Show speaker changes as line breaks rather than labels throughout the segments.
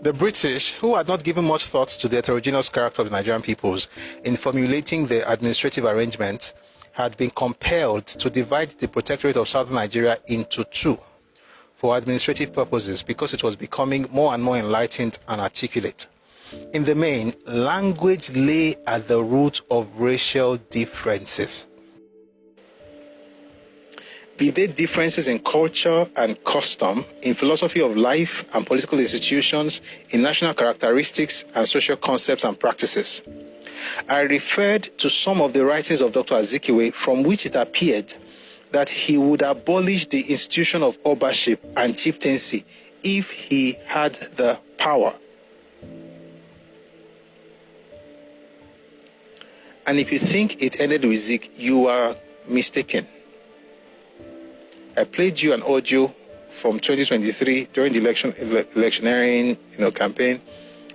The British, who had not given much thought to the heterogeneous character of the Nigerian peoples in formulating their administrative arrangements, had been compelled to divide the protectorate of southern Nigeria into two for administrative purposes because it was becoming more and more enlightened and articulate. In the main, language lay at the root of racial differences. Be they differences in culture and custom, in philosophy of life and political institutions, in national characteristics and social concepts and practices. I referred to some of the writings of Dr. Azikiwe from which it appeared that he would abolish the institution of Obaship and chieftaincy if he had the power. And if you think it ended with Zik, you are mistaken. I played you an audio from 2023 during the electioneering campaign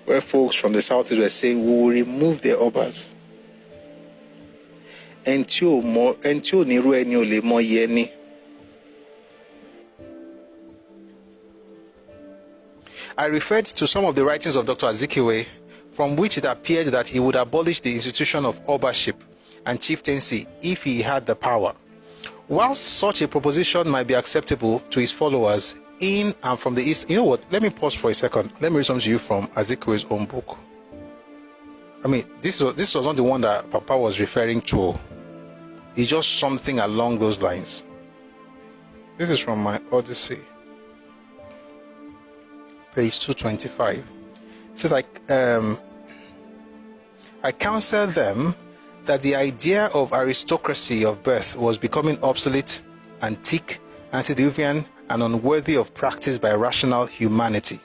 where folks from the southeast were saying we will remove the Obas. I referred to some of the writings of Dr. Azikiwe from which it appeared that he would abolish the institution of Obaship and chieftaincy if he had the power. Whilst such a proposition might be acceptable to his followers in and from the East, you know what? Let me pause for a second. Let me read something to you from Azikiwe's own book. I mean, this was not the one that Papa was referring to. It's just something along those lines. This is from my Odyssey, page 225. It says, I counsel them that the idea of aristocracy of birth was becoming obsolete, antique, antediluvian, and unworthy of practice by rational humanity.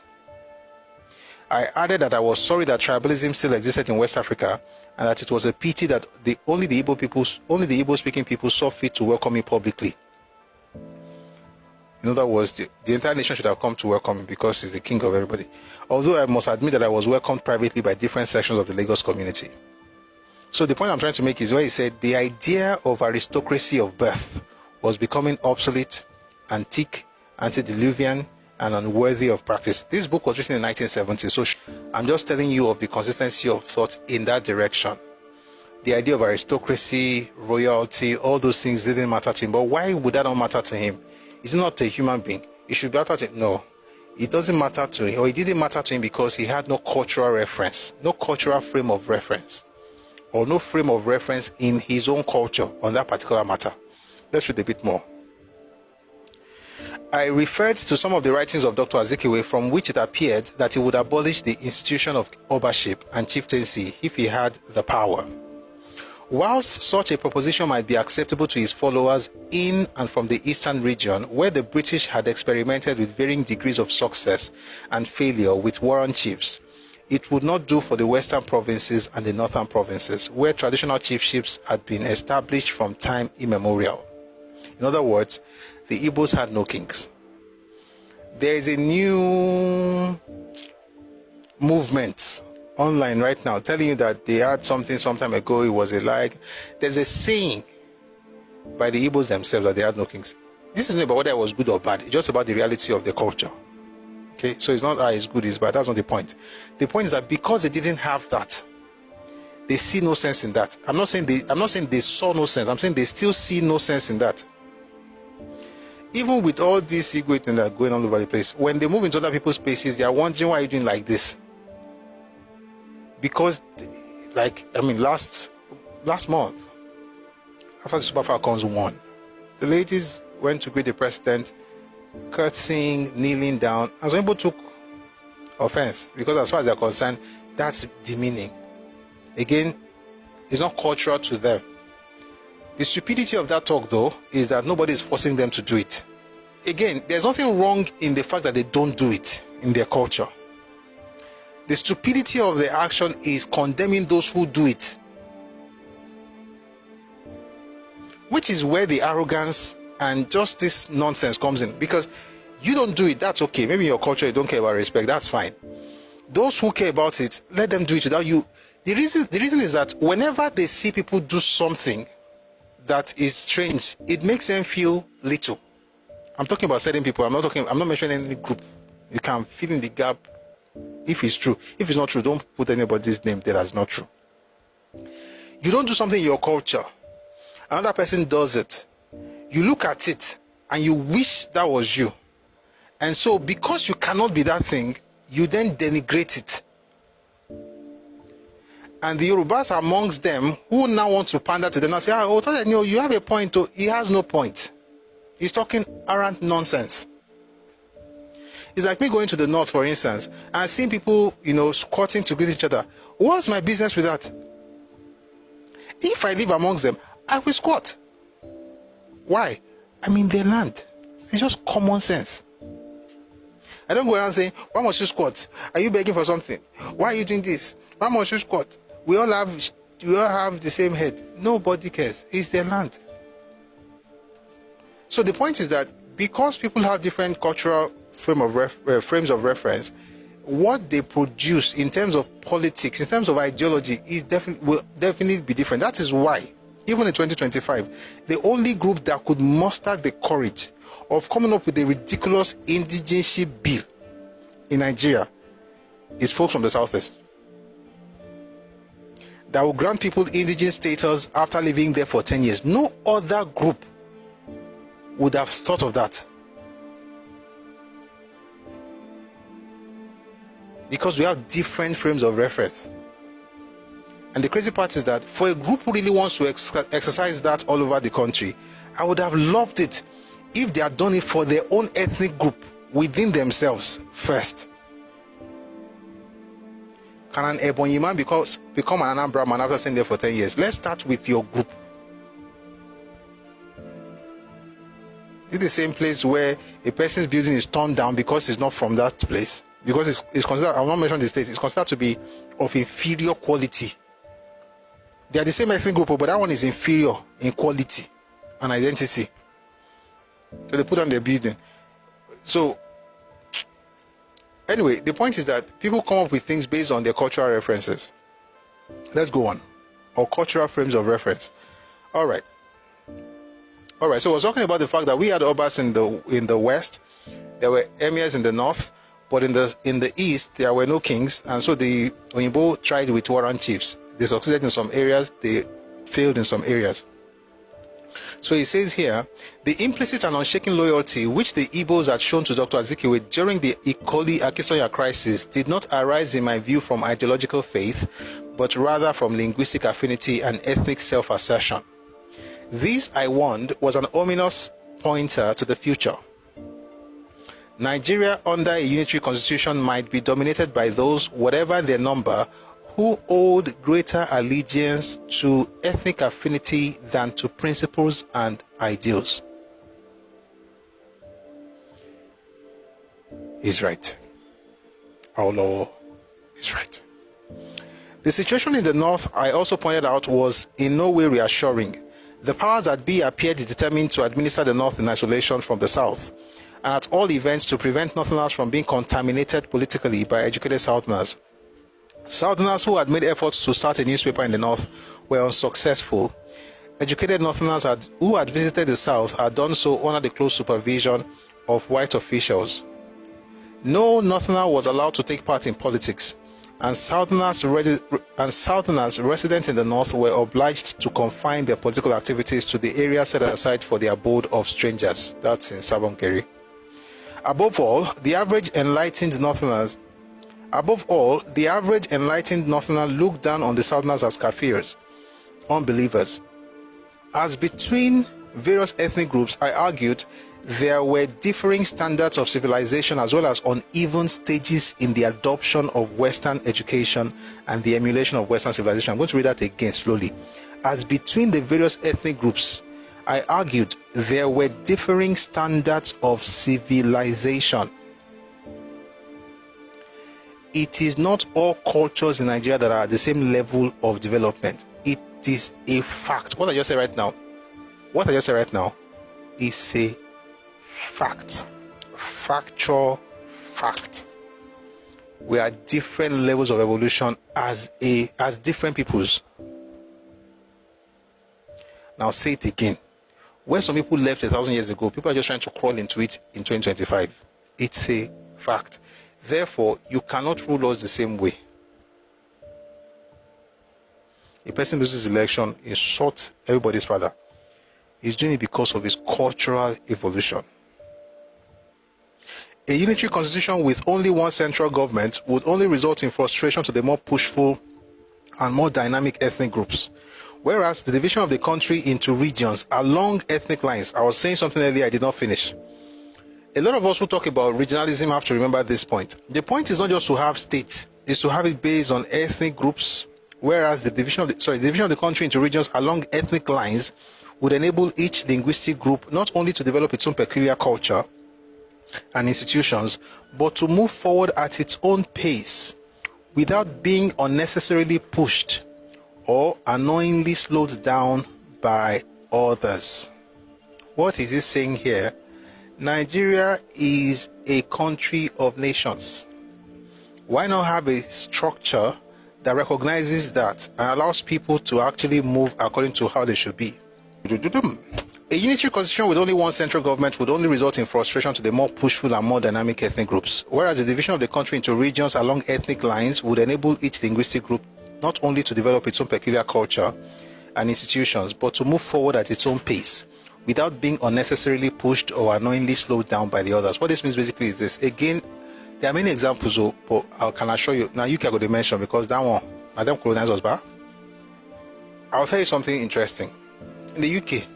I added that I was sorry that tribalism still existed in West Africa, and that it was a pity that only the Igbo-speaking people saw fit to welcome me publicly. In other words, the entire nation should have come to welcome him because he's the king of everybody. Although I must admit that I was welcomed privately by different sections of the Lagos community. So the point I'm trying to make is where he said the idea of aristocracy of birth was becoming obsolete, antique, antediluvian, and unworthy of practice. This book was written in 1970, so I'm just telling you of the consistency of thought in that direction. The idea of aristocracy, royalty, all those things didn't matter to him. But why would that not matter to him? He's not a human being. It should matter to him. No, it doesn't matter to him, or it didn't matter to him because he had no cultural reference, no cultural frame of reference, or no frame of reference in his own culture on that particular matter. Let's read a bit more. I referred to some of the writings of Dr. Azikiwe from which it appeared that he would abolish the institution of Obaship and chieftaincy if he had the power. Whilst such a proposition might be acceptable to his followers in and from the eastern region, where the British had experimented with varying degrees of success and failure with warren chiefs, it would not do for the western provinces and the northern provinces, where traditional chiefships had been established from time immemorial. In other words, the Ibos had no kings. There is a new movement online right now telling you that they had something some time ago, it was a lie. There's a saying by the Ibos themselves that they had no kings. This is not about whether it was good or bad, it's just about the reality of the culture. Okay, so it's not it's good, it's bad. That's not the point. The point is that because they didn't have that, they see no sense in that. I'm not saying they saw no sense. I'm saying they still see no sense in that. Even with all these ego things that are going on over the place, when they move into other people's spaces, they are wondering why you're doing like this. Because, last month, after the Super Falcons won, the ladies went to greet the president, curtsying, kneeling down, and some people took offense because, as far as they're concerned, that's demeaning. Again, it's not cultural to them. The stupidity of that talk, though, is that nobody is forcing them to do it. Again, there's nothing wrong in the fact that they don't do it in their culture. The stupidity of the action is condemning those who do it, which is where the arrogance and just this nonsense comes in. Because you don't do it, that's okay. Maybe in your culture you don't care about respect, that's fine. Those who care about it, let them do it without you. The reason is that whenever they see people do something that is strange, it makes them feel little. I'm talking about certain people. I'm not mentioning any group. You can fill in the gap if it's true. If it's not true, don't put anybody's name there that's not true. You don't do something in your culture, another person does it. You look at it and you wish that was you. And so because you cannot be that thing, you then denigrate it. And the Yorubas amongst them who now want to pander to them and say, you have a point. He has no point. He's talking arrant nonsense. It's like me going to the north, for instance, and seeing people, squatting to greet each other. What's my business with that? If I live amongst them, I will squat. Why? I'm in their land. It's just common sense. I don't go around saying, why must you squat? Are you begging for something? Why are you doing this? Why must you squat? We all have the same head. Nobody cares. It's their land. So the point is that because people have different cultural frames of reference, what they produce in terms of politics, in terms of ideology, will definitely be different. That is why, even in 2025, the only group that could muster the courage of coming up with a ridiculous indigenship bill in Nigeria is folks from the Southeast. That will grant people indigenous status after living there for 10 years. No other group would have thought of that. Because we have different frames of reference. And the crazy part is that for a group who really wants to exercise that all over the country, I would have loved it if they had done it for their own ethnic group within themselves first. Can an Ebonyi man become an Anambra man after staying there for 10 years? Let's start with your group. Is it the same place where a person's building is torn down because it's not from that place? Because it's considered, I will not mention the state, it's considered to be of inferior quality. They are the same ethnic group, but that one is inferior in quality and identity. So they put on their building. So, anyway, the point is that people come up with things based on their cultural references. Let's go on. Or cultural frames of reference. All right. So I was talking about the fact that we had Obas in the west. There were emirs in the north, but in the east there were no kings, and so the Oyinbo tried with warrant chiefs. They succeeded in some areas, they failed in some areas. So he says here, the implicit and unshaken loyalty which the Ibos had shown to Dr. Azikiwe during the Ikoli Akisoya crisis did not arise, in my view, from ideological faith, but rather from linguistic affinity and ethnic self-assertion. This, I warned, was an ominous pointer to the future. Nigeria under a unitary constitution might be dominated by those, whatever their number, who owed greater allegiance to ethnic affinity than to principles and ideals. He's right. Our law is right. The situation in the north, I also pointed out, was in no way reassuring. The powers that be appeared determined to administer the north in isolation from the south, and at all events to prevent northerners from being contaminated politically by educated southerners. Southerners who had made efforts to start a newspaper in the north were unsuccessful. Educated northerners who had visited the south had done so under the close supervision of white officials. No northerner was allowed to take part in politics, and southerners resident in the north were obliged to confine their political activities to the area set aside for the abode of strangers. That's in Sabonkeri. Above all, the average enlightened northerner looked down on the southerners as Kafirs, unbelievers. As between various ethnic groups, I argued, there were differing standards of civilization as well as uneven stages in the adoption of Western education and the emulation of Western civilization. I'm going to read that again slowly. As between the various ethnic groups, I argued, there were differing standards of civilization. It is not all cultures in Nigeria that are at the same level of development. It is a fact. What I just said right now is a fact. Factual fact. We are different levels of evolution as different peoples. Now say it again. Where some people left 1,000 years ago, people are just trying to crawl into it in 2025. It's a fact. Therefore, you cannot rule us the same way. A person loses election, insults everybody's father. He's doing it because of his cultural evolution. A unitary constitution with only one central government would only result in frustration to the more pushful and more dynamic ethnic groups. Whereas the division of the country into regions along ethnic lines, I was saying something earlier I did not finish. A lot of us who talk about regionalism have to remember this point. The point is not just to have states, it's to have it based on ethnic groups, whereas the division of the country into regions along ethnic lines would enable each linguistic group not only to develop its own peculiar culture and institutions, but to move forward at its own pace without being unnecessarily pushed or unknowingly slowed down by others. What is he saying here? Nigeria is a country of nations. Why not have a structure that recognizes that and allows people to actually move according to how they should be? A unitary constitution with only one central government would only result in frustration to the more pushful and more dynamic ethnic groups, whereas the division of the country into regions along ethnic lines would enable each linguistic group not only to develop its own peculiar culture and institutions, but to move forward at its own pace without being unnecessarily pushed or unknowingly slowed down by the others. What this means basically is this. Again, there are many examples, but I can assure you. Now, you can go to mention because that one, Madam colonized us back. I'll tell you something interesting. In the UK,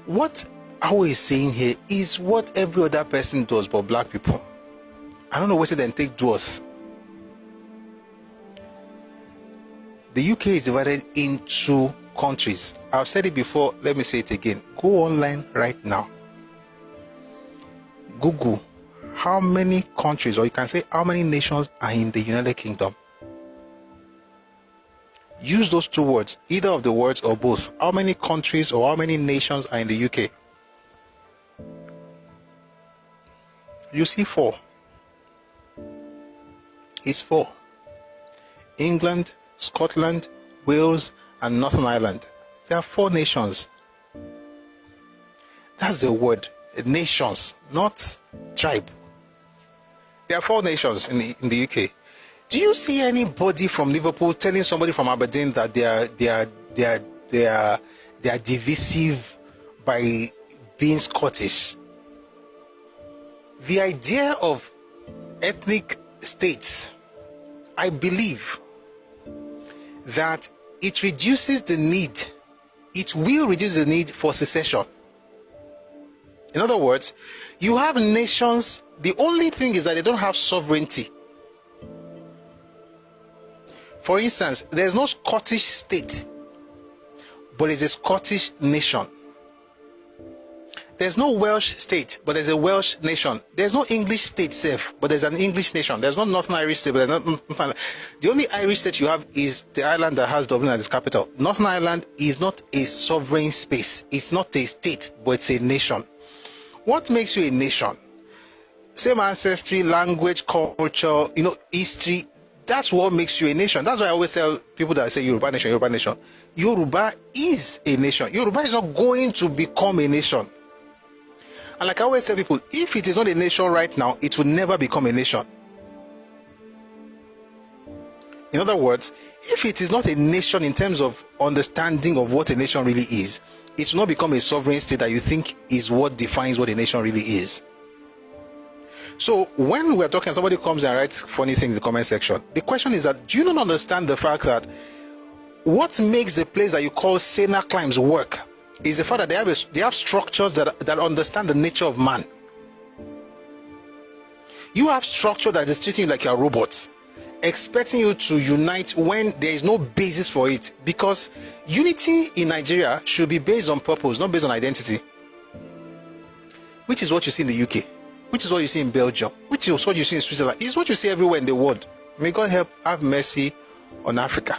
what Awo is saying here is what every other person does but black people. I don't know what they take to us. The UK is divided into countries. I've said it before, let me say it again. Go online right now. Google how many countries, or you can say how many nations are in the United Kingdom. Use those two words, either of the words or both. How many countries or how many nations are in the UK? You see 4. It's 4. England, Scotland, Wales, and Northern Ireland. There are 4 nations. That's the word. Nations, not tribe. There are 4 nations in the UK. Do you see anybody from Liverpool telling somebody from Aberdeen that they are divisive by being Scottish? The idea of ethnic states, I believe that it will reduce the need for secession. In other words, you have nations, the only thing is that they don't have sovereignty. For instance, there's no Scottish state, but there's a Scottish nation. There's no Welsh state, but there's a Welsh nation. There's no English state safe, but there's an English nation. There's no Northern Irish state, but there's not. The only Irish state you have is the island that has Dublin as its capital. Northern Ireland is not a sovereign space. It's not a state, but it's a nation. What makes you a nation? Same ancestry, language, culture, history. That's what makes you a nation. That's why I always tell people that say Yoruba nation, Yoruba nation. Yoruba is a nation. Yoruba is not going to become a nation. And like I always tell people, if it is not a nation right now, it will never become a nation. In other words, if it is not a nation in terms of understanding of what a nation really is, it will not become a sovereign state that you think is what defines what a nation really is. So when we're talking, somebody comes and writes funny things in the comment section. The question is that, do you not understand the fact that what makes the place that you call Sena climbs work is the fact that they have structures that understand the nature of man. You have structure that is treating you like you're robots, expecting you to unite when there is no basis for it, because unity in Nigeria should be based on purpose, not based on identity, which is what you see in the UK, which is what you see in Belgium, which is what you see in Switzerland. It's what you see everywhere in the world. May God have mercy on Africa.